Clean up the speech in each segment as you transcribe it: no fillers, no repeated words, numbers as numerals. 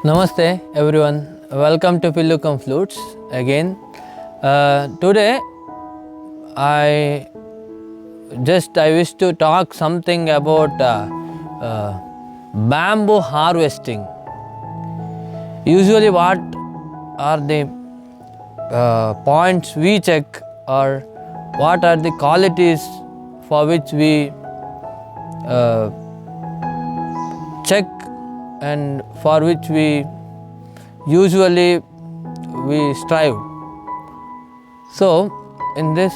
Namaste everyone, welcome to Pillookam Flutes again. Today I wish to talk something about bamboo harvesting. Usually what are the points we check, or what are the qualities for which we check and for which we usually strive. So in this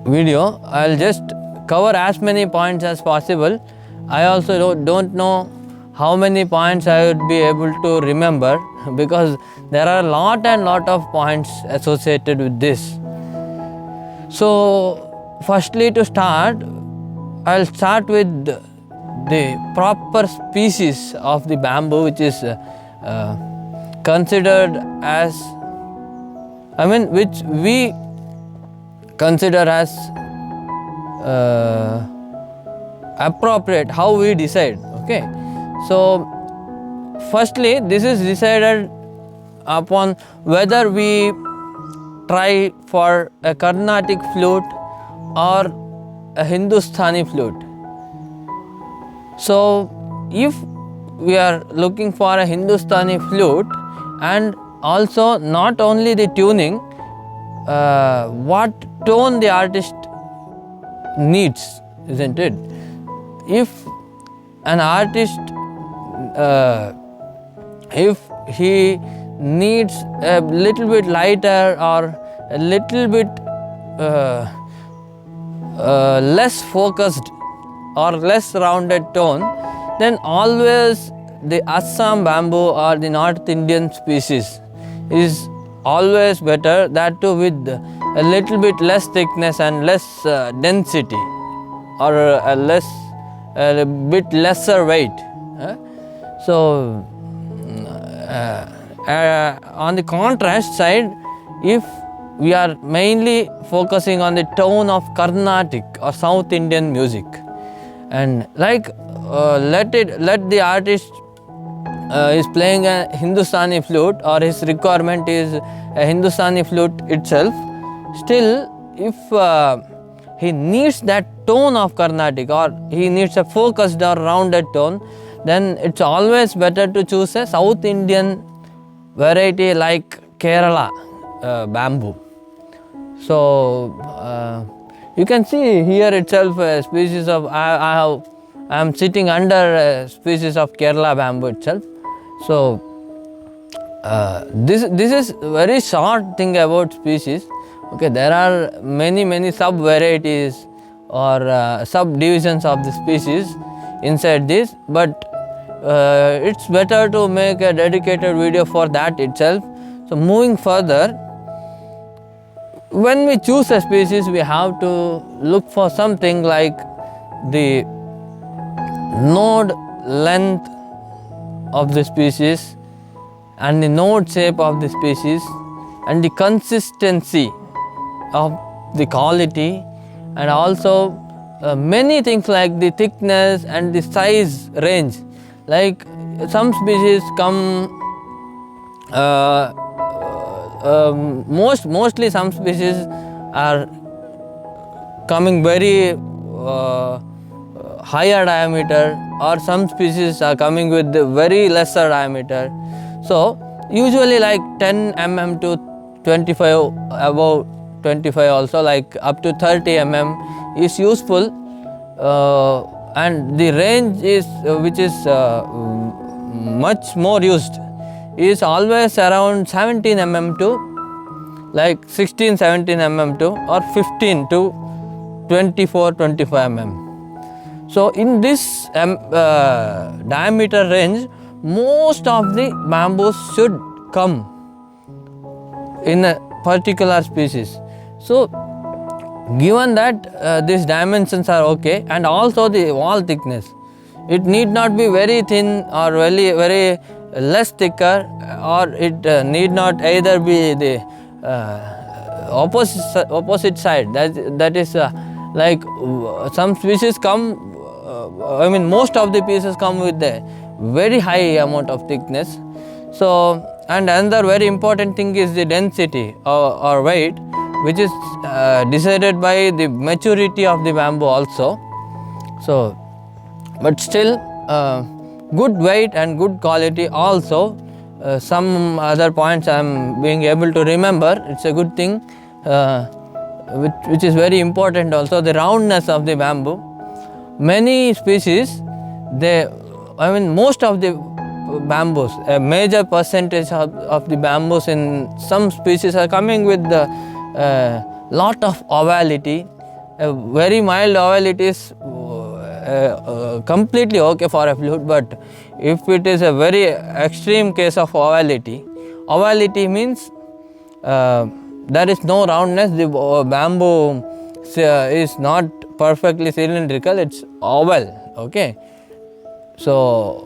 video I'll just cover as many points as possible. I also don't know how many points I would be able to remember, because there are a lot of points associated with this. So firstly, to start, I'll start with the proper species of the bamboo which is considered as, which we consider as appropriate, how we decide. Okay, so firstly, this is decided upon whether we try for a Carnatic flute or a Hindustani flute. So if we are looking for a Hindustani flute, and also not only the tuning, what tone the artist needs, isn't it? If an artist, if he needs a little bit lighter or a little bit less focused or less rounded tone, then always the Assam bamboo or the North Indian species is always better, that too with a little bit less thickness and less density, or a bit lesser weight. So on the contrast side, if we are mainly focusing on the tone of Carnatic or South Indian music, and like let the artist is playing a Hindustani flute, or his requirement is a Hindustani flute itself, still if he needs that tone of Carnatic, or he needs a focused or rounded tone, then it's always better to choose a South Indian variety like Kerala bamboo. So you can see here itself a species of, I am sitting under a species of Kerala bamboo itself. So this is very short thing about species. Okay, there are many sub varieties or subdivisions of the species inside this, but it's better to make a dedicated video for that itself. So moving further, when we choose a species, we have to look for something like the node length of the species, and the node shape of the species, and the consistency of the quality, and also many things like the thickness and the size range. Like some species come mostly some species are coming very higher diameter, or some species are coming with very lesser diameter. So usually like 10 mm to 25, above 25 also, like up to 30 mm is useful, and the range is which is much more used is always around 17 mm to like 16-17 mm to, or 15 to 24-25 mm. So in this diameter range, most of the bamboos should come in a particular species. So given that these dimensions are okay, and also the wall thickness, it need not be very thin or very less thicker, or it need not either be the opposite side. That is like some species come, most of the pieces come with the very high amount of thickness. So, and another very important thing is the density or weight, which is decided by the maturity of the bamboo also. So, but still good weight and good quality also. Some other points I am being able to remember. It's a good thing, which is very important also. The roundness of the bamboo. Many species, most of the bamboos, a major percentage of the bamboos in some species are coming with the lot of ovality. A very mild ovality is completely okay for a flute, but if it is a very extreme case of ovality means there is no roundness, the bamboo is not perfectly cylindrical, it's oval, okay. So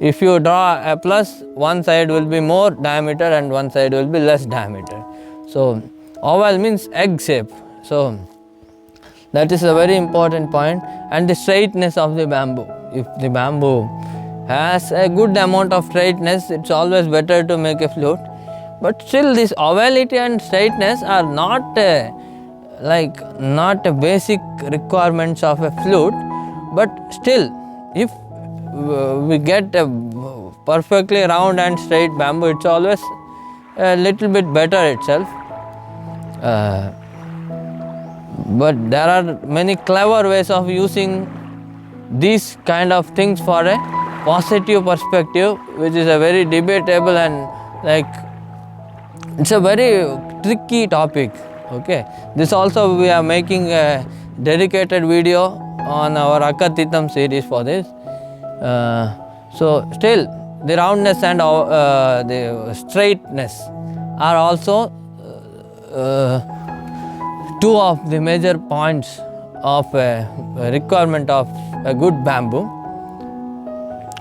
if you draw a plus, one side will be more diameter and one side will be less diameter. So oval means egg shape. So that is a very important point. And the straightness of the bamboo. If the bamboo has a good amount of straightness, it's always better to make a flute. But still this ovality and straightness are not not a basic requirements of a flute. But still, if we get a perfectly round and straight bamboo, it's always a little bit better itself. But there are many clever ways of using these kind of things for a positive perspective, which is a very debatable and it's a very tricky topic, okay. This also we are making a dedicated video on our Akathitam series for this. So still the roundness and the straightness are also two of the major points of a requirement of a good bamboo.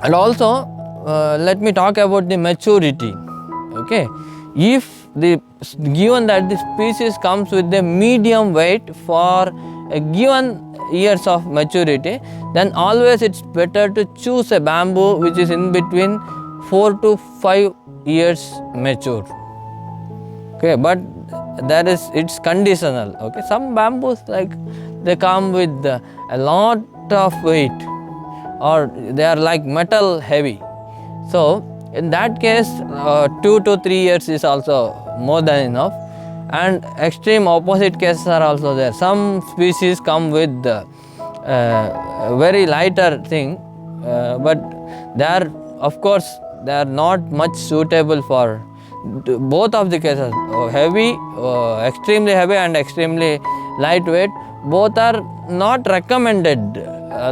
And also let me talk about the maturity, okay. If given that the species comes with a medium weight for a given years of maturity, then always it's better to choose a bamboo which is in between 4 to 5 years mature, okay. But it's conditional, okay. Some bamboos they come with a lot of weight, or they are like metal heavy. So in that case 2 to 3 years is also more than enough. And extreme opposite cases are also there. Some species come with a very lighter thing, but they are, of course, they are not much suitable for both of the cases. Heavy, extremely heavy and extremely lightweight, both are not recommended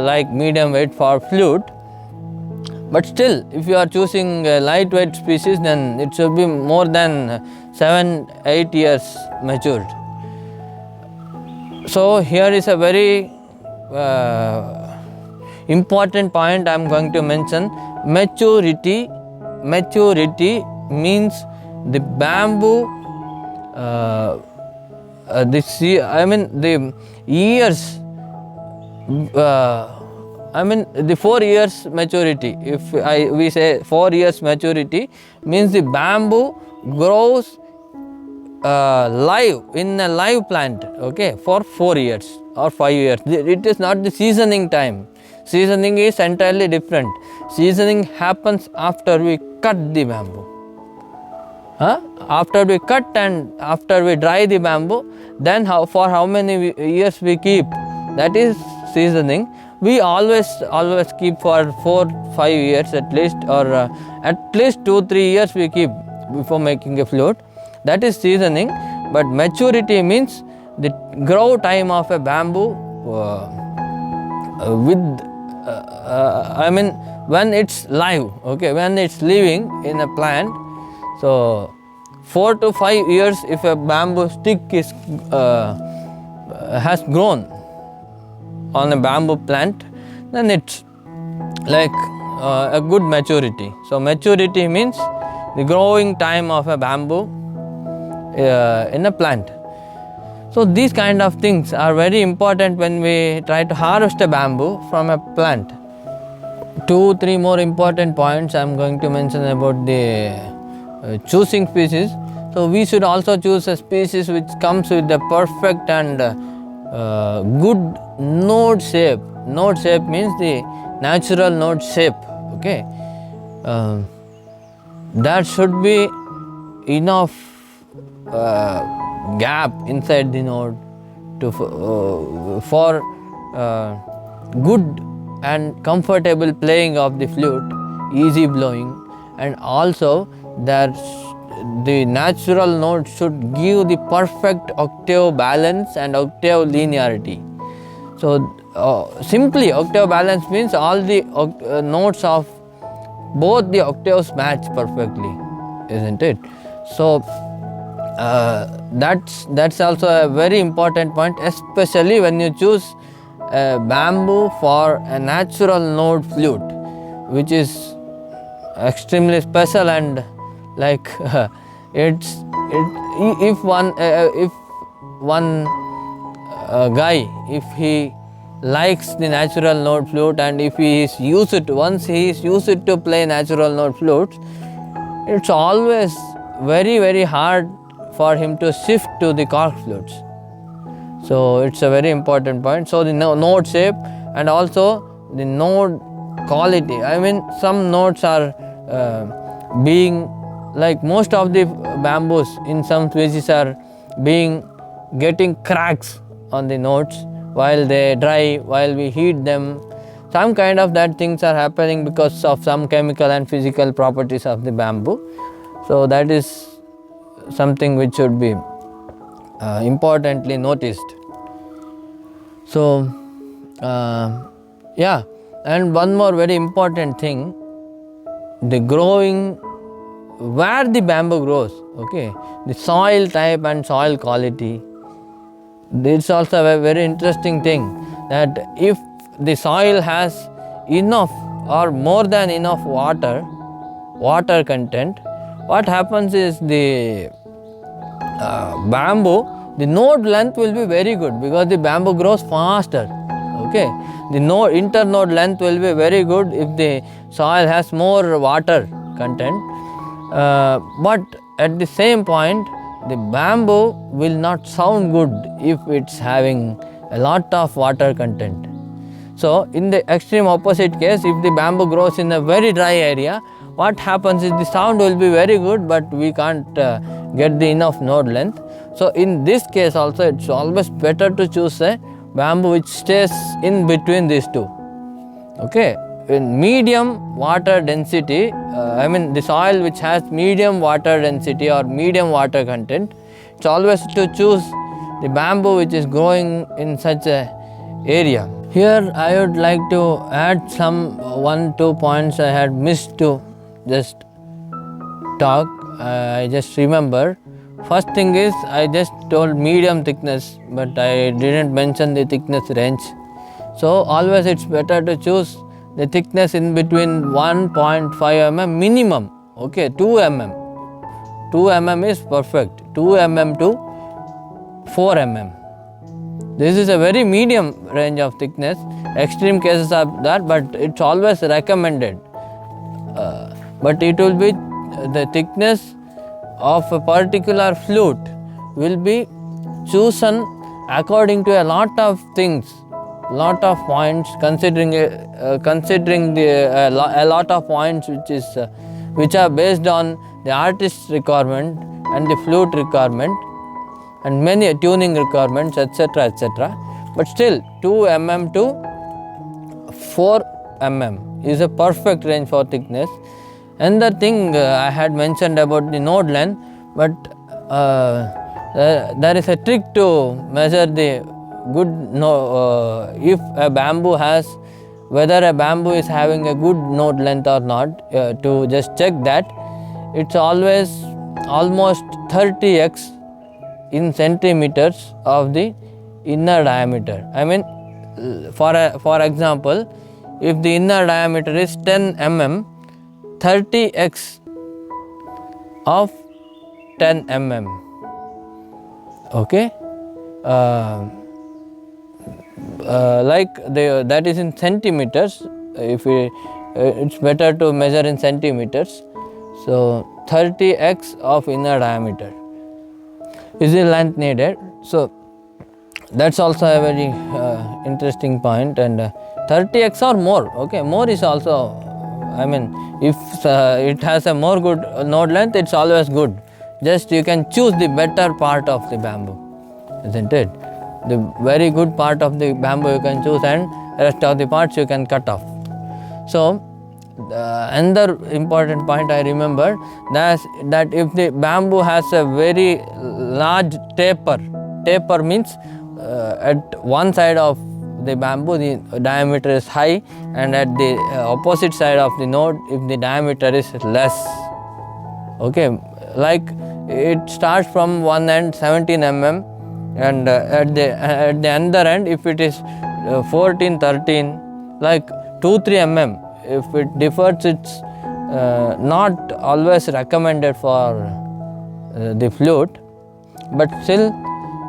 like medium weight for flute. But still, if you are choosing a lightweight species, then it should be more than 7-8 years matured. So here is a very important point I am going to mention. Maturity. Maturity means the bamboo, the years, the 4 years maturity. If we say 4 years maturity, means the bamboo grows live in a live plant, okay, for 4 years or 5 years. It is not the seasoning time. Seasoning is entirely different. Seasoning happens after we cut the bamboo. After we cut and after we dry the bamboo, then for how many years we keep, that is seasoning. We always keep for 4-5 years at least, or at least 2-3 years we keep before making a flute. That is seasoning. But maturity means the grow time of a bamboo when it's live, okay, when it's living in a plant. So 4 to 5 years if a bamboo stick is has grown on a bamboo plant, then it's like a good maturity. So maturity means the growing time of a bamboo in a plant. So these kind of things are very important when we try to harvest a bamboo from a plant. 2-3 more important points I am going to mention about the choosing species. So we should also choose a species which comes with the perfect and good node shape. Node shape means the natural node shape. Okay, there should be enough gap inside the node to for good and comfortable playing of the flute, easy blowing, and also the natural node should give the perfect octave balance and octave linearity. So simply octave balance means all the notes of both the octaves match perfectly, isn't it? So that's also a very important point, especially when you choose a bamboo for a natural node flute, which is extremely special. And like if one guy, if he likes the natural node flute, and if he is used to, once he is used to play natural node flutes, it's always very hard for him to shift to the cork flutes. So it's a very important point. So the node shape and also the node quality. I mean, some nodes are being, like most of the bamboos in some species are getting cracks on the nodes while they dry, while we heat them. Some kind of that things are happening because of some chemical and physical properties of the bamboo. So that is something which should be importantly noticed. So yeah, and one more very important thing, the growing, where the bamboo grows, okay, the soil type and soil quality. It's also a very interesting thing, that if the soil has enough or more than enough water content, what happens is the bamboo, the node length will be very good, because the bamboo grows faster. Okay, the internode length will be very good if the soil has more water content, but at the same point the bamboo will not sound good if it's having a lot of water content. So in the extreme opposite case, if the bamboo grows in a very dry area, what happens is the sound will be very good, but we can't get the enough node length. So in this case also, it's always better to choose a bamboo which stays in between these two. Okay, in medium water density, I mean the soil which has medium water density or medium water content, it's always to choose the bamboo which is growing in such a area. Here I would like to add some 1-2 points I had missed to just talk. I just remember. First thing is, I just told medium thickness, but I didn't mention the thickness range. So always it's better to choose the thickness in between 1.5 mm minimum. Okay, 2 mm. 2 mm is perfect. 2 mm to 4 mm. This is a very medium range of thickness. Extreme cases are that, but it's always recommended. But it will be the thickness of a particular flute will be chosen according to a lot of things, lot of points, considering a lot of points which are based on the artist's requirement and the flute requirement and many tuning requirements, etc. etc. But still 2 mm to 4 mm is a perfect range for thickness. Another thing I had mentioned about the node length, but there is a trick to measure the good if a bamboo has, whether a bamboo is having a good node length or not, to just check that, it's always almost 30x in centimeters of the inner diameter. I mean, for example, if the inner diameter is 10 mm, 30x of 10 mm. Okay, like that is in centimeters. If we it's better to measure in centimeters. So 30x of inner diameter is the length needed. So that's also a very interesting point, and 30x or more. Okay, more is also, I mean, if it has a more good node length, it's always good. Just you can choose the better part of the bamboo, isn't it? The very good part of the bamboo you can choose, and rest of the parts you can cut off. So another important point I remember, that if the bamboo has a very large taper means at one side of the bamboo the diameter is high, and at the opposite side of the node if the diameter is less. Okay, like it starts from one end 17 mm, and at the other end if it is 14, 13, like 2-3 mm, if it differs, it's not always recommended for the flute. But still,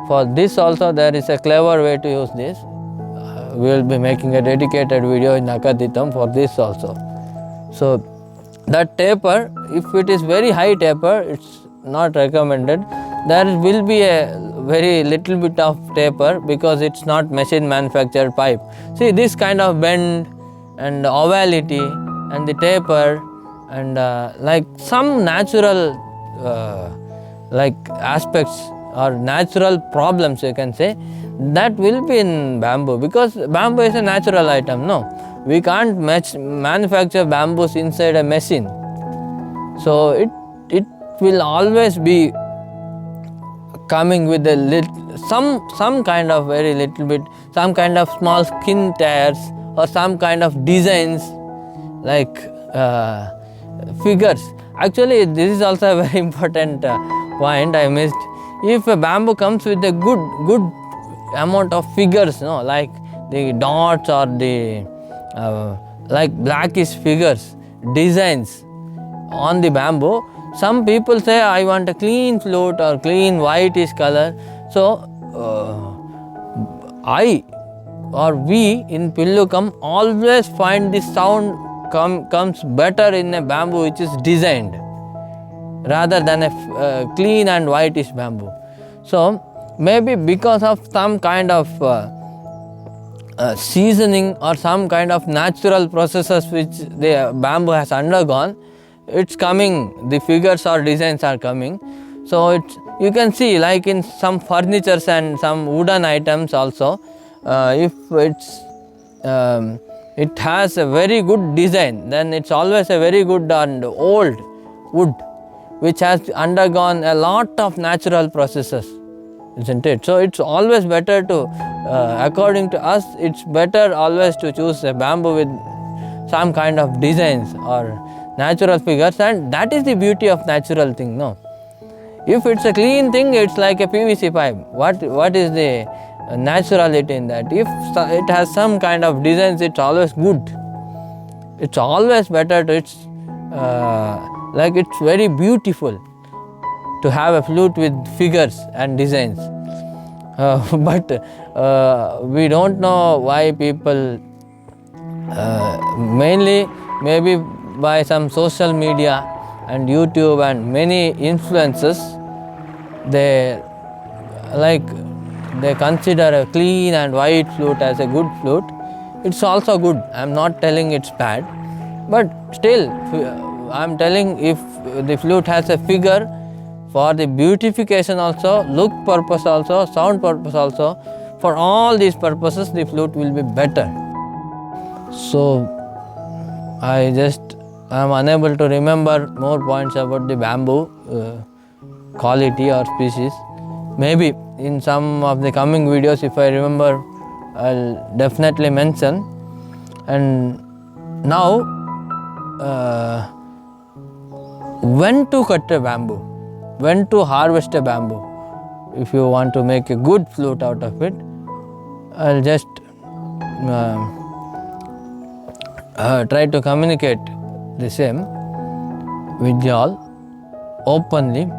for this also there is a clever way to use this. We will be making a dedicated video in Akathitam for this also. So that taper, if it is very high taper, it's not recommended. There will be a very little bit of taper because it's not machine manufactured pipe. See, this kind of bend and ovality and the taper and like some natural like aspects or natural problems, you can say, that will be in bamboo, because bamboo is a natural item. No, we can't manufacture bamboos inside a machine. So it will always be coming with a some kind of very little bit, some kind of small skin tears or some kind of designs like figures. Actually, this is also a very important point I missed. If a bamboo comes with a good amount of figures, no, like the dots or the like blackish figures, designs on the bamboo, some people say I want a clean flute or clean whitish color. So I or we in Pillookam always find the sound comes better in a bamboo which is designed rather than a clean and whitish bamboo. So maybe because of some kind of seasoning or some kind of natural processes which the bamboo has undergone, it's coming, the figures or designs are coming. So it's, you can see like in some furnitures and some wooden items also, if it has a very good design, then it's always a very good and old wood which has undergone a lot of natural processes, isn't it? So it's always better to, according to us, it's better always to choose a bamboo with some kind of designs or natural figures, and that is the beauty of natural thing. No, if it's a clean thing, it's like a PVC pipe. What is the naturality in that? If it has some kind of designs, it's always good. It's always better to, it's like it's very beautiful to have a flute with figures and designs. But we don't know why people, mainly maybe by some social media and YouTube and many influences, they consider a clean and white flute as a good flute. It's also good. I am not telling it's bad, but still I am telling if the flute has a figure, for the beautification also, look purpose also, sound purpose also, for all these purposes the flute will be better. So I am unable to remember more points about the bamboo quality or species. Maybe in some of the coming videos, if I remember, I'll definitely mention. And now, when to cut a bamboo, when to harvest a bamboo, if you want to make a good flute out of it, I'll just try to communicate the same with you all openly.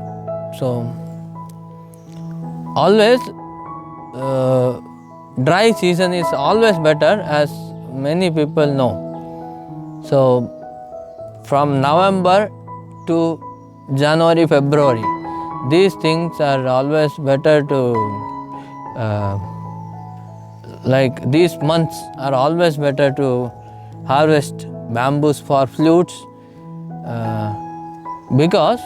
So always dry season is always better, as many people know. So from November to January, February, these things are always better to like these months are always better to harvest bamboos for flutes because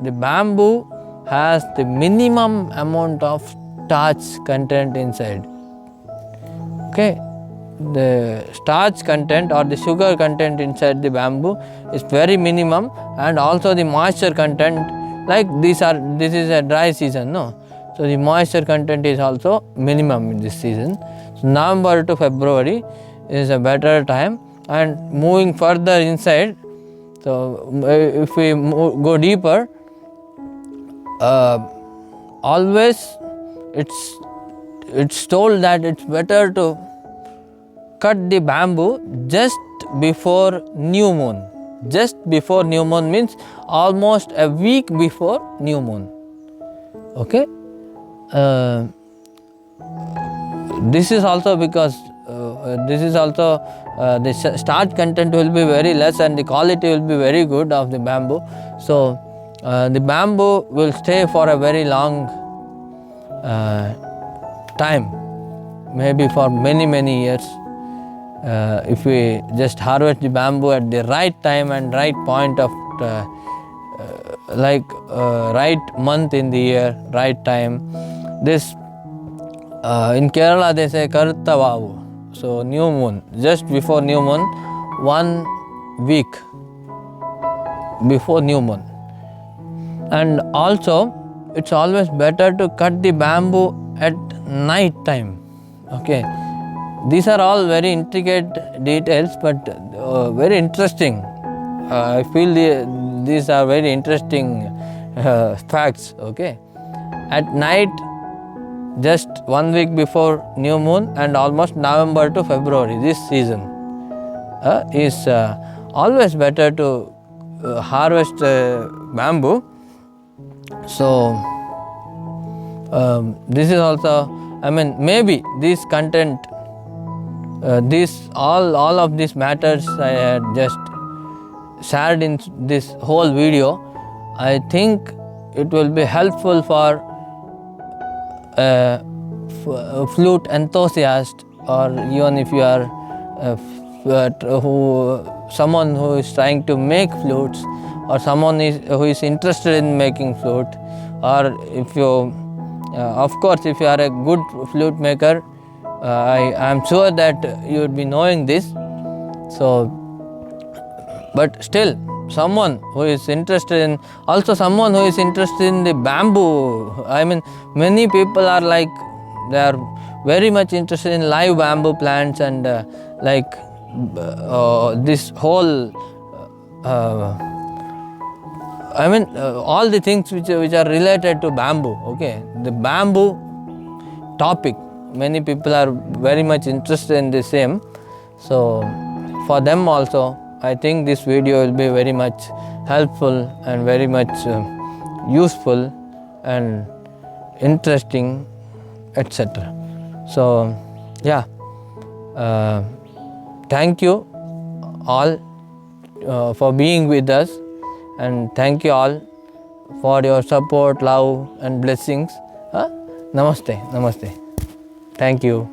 the bamboo has the minimum amount of starch content inside. Okay, the starch content or the sugar content inside the bamboo is very minimum, and also the moisture content, like this is a dry season, no, so the moisture content is also minimum in this season. So November to February is a better time, and moving further inside, so if we go deeper, always it's told that it's better to cut the bamboo just before new moon. Just before new moon means almost a week before new moon. Okay, this is also because the starch content will be very less and the quality will be very good of the bamboo. So the bamboo will stay for a very long time, maybe for many years, if we just harvest the bamboo at the right time and right point of right month in the year, right time. This in Kerala they say Karuttavavu, so new moon, just before new moon, 1 week before new moon. And also it's always better to cut the bamboo at night time. Okay, these are all very intricate details, but very interesting. I feel these are very interesting facts. Okay, at night, just 1 week before new moon and almost November to February, this season is always better to harvest bamboo. So this is also, I mean, maybe this content, all of these matters I had just shared in this whole video, I think it will be helpful for a flute enthusiast, or even if you are someone who is trying to make flutes, or someone who is interested in making flute, or if you of course if you are a good flute maker, I am sure that you would be knowing this. So but still, someone who is interested in, also someone who is interested in the bamboo, I mean, many people are like, they are very much interested in live bamboo plants and this whole I mean all the things which are related to bamboo. Okay, the bamboo topic, many people are very much interested in the same. So for them also, I think this video will be very much helpful and very much useful and interesting, etc. So yeah, thank you all for being with us, and thank you all for your support, love and blessings. Namaste, namaste. Thank you.